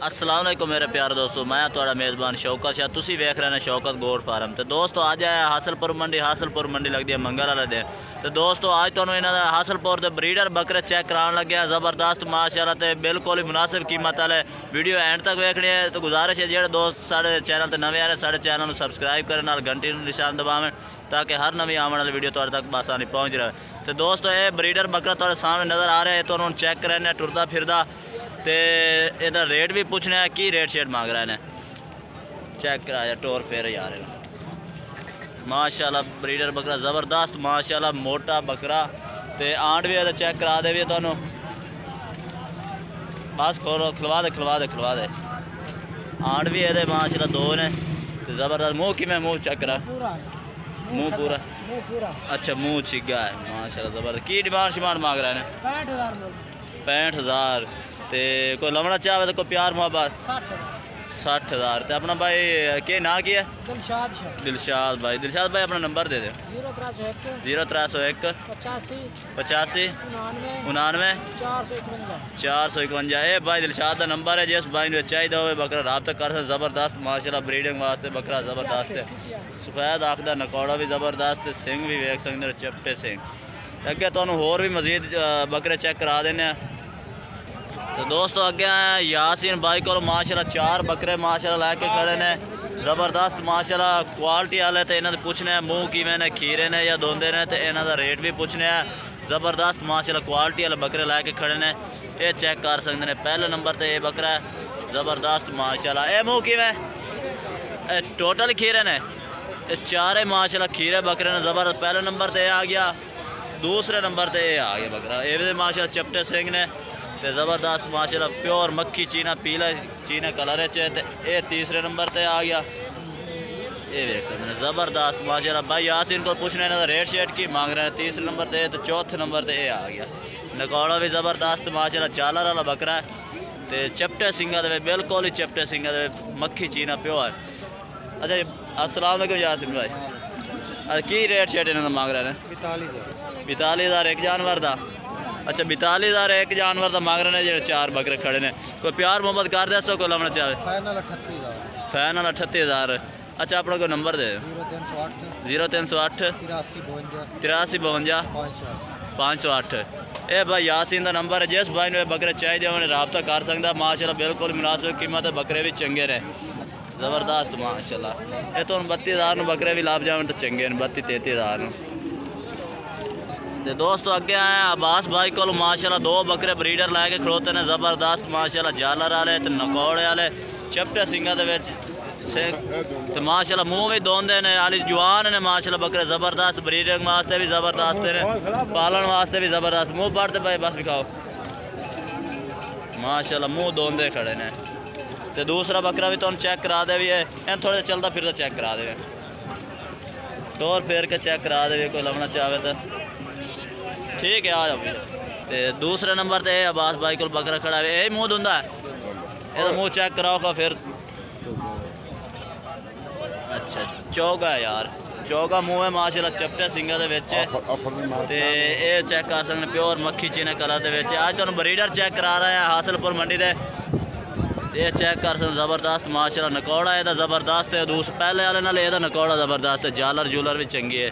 अस्सलाम वालेकुम मेरे प्यारे दोस्तों, मैं थोड़ा मेज़बान शौकत शाह। तुसी वेख रहे हैं शौकत गोट फार्म। तो दोस्तों आज आया हासलपुर मंडी लगती है मंगल वाले दिन। तो दोस्तों आज तो इन्होंने हासलपुर के ब्रीडर बकरे चेक कराने लगे हैं। ज़बरदस्त माशाल्लाह ते बिल्कुल ही मुनासिब कीमत वाले। वीडियो एंड तक वेखनी है। तो गुजारिश है जो दोस्त साढ़े चैनल पर नवे आ रहे साढ़े चैनल को सबसक्राइब करें, नाल घंटी निशान दबावें ताकि हर नवी आने वाली वीडियो तुहाडे तक आसानी पहुँच रहे। तो दोस्तों ये ब्रीडर बकरा तुहाडे सामने नज़र आ रहा है। तो उन्होंने चेक करने टुरदा फिरदा तो इहदा रेट भी पूछना है की रेट शेट मांग रहा है। चेक कराया टोर फेर यार माशाल्लाह ब्रीडर बकरा ज़बरदस्त माशाल्लाह मोटा बकरा। तो आंट भी है चेक करा दे भी तुहानू बस खोलो खिलवा दे आंट भी है माशाल्लाह दो ने। तो ज़बरदस्त मुँह कि मैं मुँह चेक करा मुँह पूरा अच्छा मुँह चिग्गा है माशाल्लाह ज़बरदस्त। की डिमांड शिमांड मांग रहा है 65,000। तो कोई लमना चाहे तो कोई प्यार मोहब्बत 60,000। तो अपना भाई के ना की है दिलशाद भाई अपना नंबर दे दे 0301 85 99 451। ये भाई दिलशाद का नंबर है। जिस भाई ने चाहिए हो बकरा रब्ता कर सकते। ज़बरदस्त माशाल्लाह ब्रीडिंग वास्ते बकरा ज़बरदस्त है। सफेद आँख का नकौड़ा भी ज़बरदस्त, सिंह भी वेख सकते चपटे सिंह। तो अगे तो होर भी मजीद बकरे चेक करा देने। तो दोस्तों अगे यासीन भाई को माशाल्लाह 4 बकरे माशाल्लाह लैके खड़े ने ज़बरदस्त माशाल्लाह क्वालिटी वाले। तो इन्होंने पूछने मूँह किवें ने खीरे ने या दोंदे ने। तो इन्हों का रेट भी पूछने ज़बरदस्त माशाल्लाह क्वालिटी वाले बकरे लैके खड़े ने। ये चेक कर सकते हैं। पहले नंबर पर यह बकरा है ज़बरदस्त माशाल्लाह। ये मूँह किवें टोटल खीरे ने ये 4 माशाल्लाह खीरे बकरे ने ज़बरदस्त। पहले नंबर पर यह आ गया, दूसरे नंबर पर यह आ गया बकरा। ये माशाल्लाह चपटे सिंह ने तो ज़बरदस्त माशाल्लाह प्योर मक्खी चीना पीला चीना कलर है। तो ये तीसरे नंबर पर आ गया। ये देख सकते हैं ज़बरदस्त माशाल्लाह। भाई यासीन को पूछने ना रेट शेट की मांग रहे हैं। तीसरे नंबर पर तो चौथे नंबर पर ये आ गया। नकौड़ा भी ज़बरदस्त माशाल्लाह चालर वाला बकरा है। तो चपटे सिंगा दे बिल्कुल ही चपटे सिंगा दे मक्खी चीना प्योर। अच्छा अस्सलाम वालेकुम यासीन भाई, की रेट शेट इन्होंने मांग रहे हैं 42,000 एक जानवर का। अच्छा 42,000 एक जानवर का मांग रहे हैं जो 4 बकरे खड़े ने। कोई प्यार मोहब्बत कर दे सो को लमना चाहे फाइनल 38,000। अच्छा अपना कोई नंबर दे 0308 83 52 508। ये भाई यासीन का नंबर है। जिस भाई ने बकरे चाहिए उन्हें रब्ता कर सकता माशाल्लाह बिल्कुल मुनासिब कीमत। बकरे भी चंगे ने ज़बरदस्त माशाल्लाह। ये तो 32,000 बकरे भी लाभ जाए तो चंगे ने 32-33,000। तो दोस्तों अगे आए अब्बास भाई को माशाल्लाह 2 बकरे ब्रीडर लैके खड़ोते हैं ज़बरदस्त माशाल्लाह जालर वाले तो नकौड़े वाले चपटे सिंगा तो माशाल्लाह मुँह भी दोंदे ने आली जवान ने माशाल्लाह बकरे ज़बरदस्त। ब्रीडिंग वास्ते भी ज़बरदस्त ने, पालन वास्ते भी ज़बरदस्त। मुँह पड़ते भाई बस दिखाओ माशाल्लाह मुँह दोंदे खड़े ने। तो दूसरा बकरा भी तुम चेक करा दे भी है। इन थोड़ा चलता फिरता चेक करा दे टोर फेर के चेक करा दे कोई लमना चाहे तो ठीक है आ जाओ। तो दूसरे नंबर पर अब्बास भाई को बकरा खड़ा है। यही मुँह धुंदा है ये मुँह चेक कराओ का फिर। अच्छा चौका है यार, चौका मुँह है माशाल्लाह चपटे सिंगा दे विच। ते ये चेक कर सकते प्योर मक्खी चीने कलर दे विच। आज तुहानू ब्रीडर चेक करा रहे हैं हासलपुर मंडी दे। ये चेक कर सकते ज़बरदस्त माशाल्लाह नकौड़ा है ज़बरदस्त है। पहले वाले नाल ये नकौड़ा ज़बरदस्त है। जालर जूलर भी चंगी है।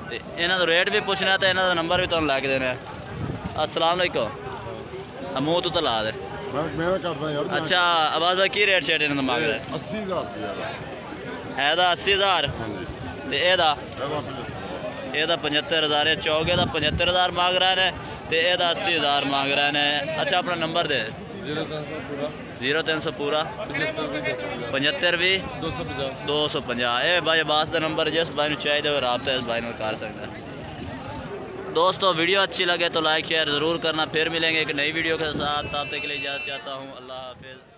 तो इन्हों रेट भी पूछना है। तो इन्हों नंबर भी तुम लैके देना है। अस्सलाम वालेकुम मुँह तो ला दे। अच्छा अब्बास भाई की रेट शेट इन्होंने मांग रहे हैं 80,000। तो यदा 75,000। चौके का 75,000 मांग रहे हैं। तो यदा 80,000 मांग रहे हैं। अच्छा अपना नंबर दे 0300 पूरा 75 20 250। ये भाई अब्बास का नंबर जिस भाई चाहिए हो रब्ता इस भाई कर सकता है। दोस्तों वीडियो अच्छी लगे तो लाइक शेयर ज़रूर करना। फिर मिलेंगे एक नई वीडियो के साथ। तब तक के लिए इजाज़त चाहता हूँ। अल्लाह हाफिज़।